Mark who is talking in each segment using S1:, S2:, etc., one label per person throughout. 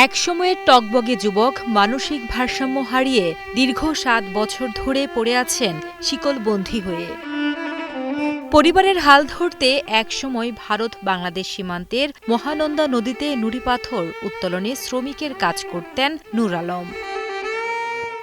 S1: এক সময়ের টগবগে যুবক মানসিক ভারসাম্য হারিয়ে দীর্ঘ ৭ বছর ধরে পড়ে আছেন শিকলবন্দী হয়ে। পরিবারের হাল ধরতে একসময় ভারত বাংলাদেশ সীমান্তের মহানন্দা নদীতে নুড়িপাথর উত্তোলনে শ্রমিকের কাজ করতেন নূর আলম।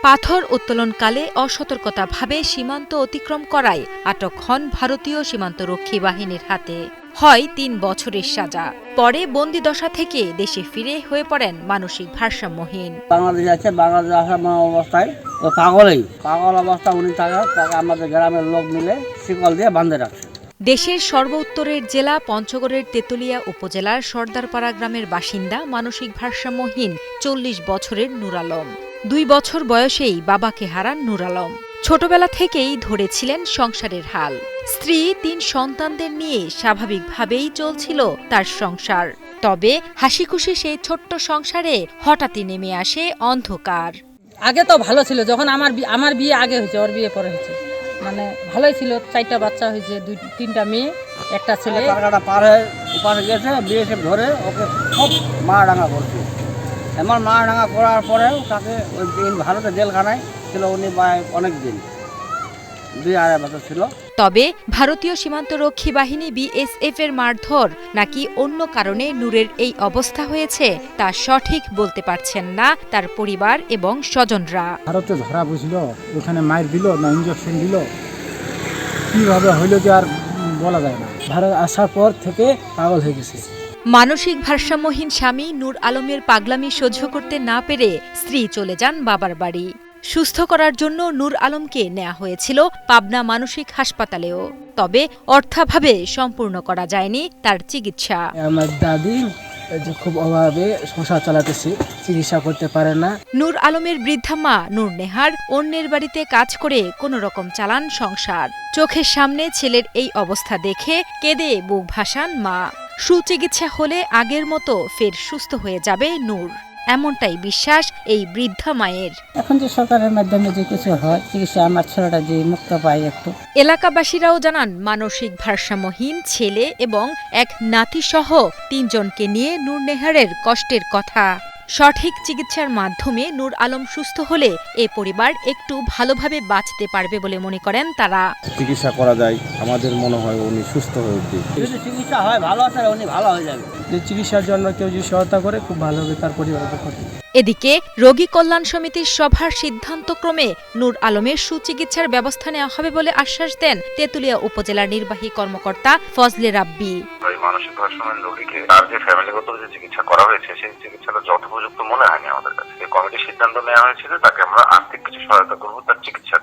S1: পাথর উত্তোলনকালে অসতর্কতাভাবে সীমান্ত অতিক্রম করায় আটক হন ভারতীয় সীমান্তরক্ষী বাহিনীর হাতে। হয় ৩ বছরের সাজা। পরে বন্দিদশা থেকে দেশে ফিরে হয়ে পড়েন মানসিক ভারসাম্যহীন।
S2: বাংলাদেশ আছে, বাংলাদেশ আসার অবস্থায় তো পাগল অবস্থা উনি তাকে আমাদের গ্রামের লোক মিলে শিকল দিয়ে বাঁধে রাখছে।
S1: দেশের সর্বোত্তরের জেলা পঞ্চগড়ের তেতুলিয়া উপজেলার সর্দারপাড়া গ্রামের বাসিন্দা মানসিক ভারসাম্যহীন ৪০ বছরের নূর আলম। ২ বছর বয়সেই বাবাকে হারান নূর আলম। ছোটবেলা থেকেই ধরেছিলেন সংসারের হাল। স্ত্রী ৩ সন্তানদের নিয়ে স্বাভাবিকভাবেই চলছিল তার সংসার। তবে হাসিখুশি সেই ছোট্ট সংসারে হঠাৎই নেমে আসে অন্ধকার।
S3: আগে তো ভালো ছিল, যখন আমার বিয়ে আগে হয়েছে, ওর বিয়ে পরে হয়েছে, মানে ভালোই ছিল। 4টা বাচ্চা হয়েছে, 3টা মেয়ে, একটা ছেলে।
S2: টাকাটা পার হয়ে উপাসে গেছে, বিএসএফ ধরে ওকে খুব মারাডাঙ্গা করছে। এমন মারাডাঙ্গা করার পরেও তাকে ওই দিন ভারতে জেলখানায় ছিল উনি অনেক দিন, 2-2.5 বছর ছিল।
S1: তবে ভারতীয় সীমান্তরক্ষী বাহিনী বিএসএফ এর মারধর নাকি অন্য কারণে নূরের এই অবস্থা হয়েছে তা সঠিক বলতে পারছেন না তার পরিবার এবং স্বজনরা।
S4: ভারতে ধরা বুঝলো, ওখানে মার দিল না ইঞ্জেকশন দিল, কিভাবে হইল যে আর বলা যায় না। ভারত আসার পর থেকে পাগল হয়ে গেছে।
S1: মানসিক ভারসাম্যহীন স্বামী নূর আলমের পাগলামি সহ্য করতে না পেরে স্ত্রী চলে যান বাবার বাড়ি। সুস্থ করার জন্য নূর আলমকে নেওয়া হয়েছিল পাবনা মানসিক হাসপাতালেও। তবে অর্থাভাবে সম্পূর্ণ করা যায়নি তার চিকিৎসা।
S4: আমার দাদি খুব অভাবে সংসার চালাতেছি, চিকিৎসা করতে পারে না।
S1: নূর আলমের বৃদ্ধা মা নূর নেহার অন্যের বাড়িতে কাজ করে কোনো রকম চালান সংসার। চোখের সামনে ছেলের এই অবস্থা দেখে কেঁদে বুক ভাসান মা। সুচিকিৎসা হলে আগের মতো ফের সুস্থ হয়ে যাবে নূর, এমনটাই বিশ্বাস এই বৃদ্ধা মায়ের।
S3: এখন যে সরকারের মাধ্যমে যে কিছু হয়, চিকিৎসা আমার ছেলেটা যে মুক্ত পায় একটু।
S1: এলাকাবাসীরাও জানান মানসিক ভারসাম্যহীন ছেলে এবং এক নাতিসহ ৩ জনকে নিয়ে নূর নেহারের কষ্টের কথা। সঠিক চিকিৎসার মাধ্যমে নূর আলম সুস্থ হলে এ পরিবার একটু ভালোভাবে বাঁচতে পারবে বলে মনে করেন তারা।
S5: চিকিৎসা করা যায়, আমাদের মনে হয় উনি সুস্থ হয়ে উঠবে।
S2: যদি চিকিৎসা হয় ভালো আছে, উনি ভালো হয়ে যাবে।
S4: যে চিকিৎসার জন্য কেউ যদি সহায়তা করে খুব ভালো হবে তার পরিবারের পক্ষ থেকে।
S1: এদিকে রোগী কল্যাণ সমিতির সভার সিদ্ধান্তক্রমে নূর আলমের সুচিকিৎসার ব্যবস্থা নেওয়া হবে বলে আশ্বাস দেন তেতুলিয়া উপজেলার নির্বাহী কর্মকর্তা ফজলে রাব্বি।
S6: মানসিক ভারসাম্যহীন রোগীকে তার যে ফ্যামিলিগত যে চিকিৎসা করা হয়েছে সেই চিকিৎসাটা যথোপযুক্ত মনে হয়নি আমাদের কাছে। এই কমিটির সিদ্ধান্ত নেওয়া হয়েছিল তাকে আমরা আর্থিক কিছু সহায়তা করবো তার চিকিৎসার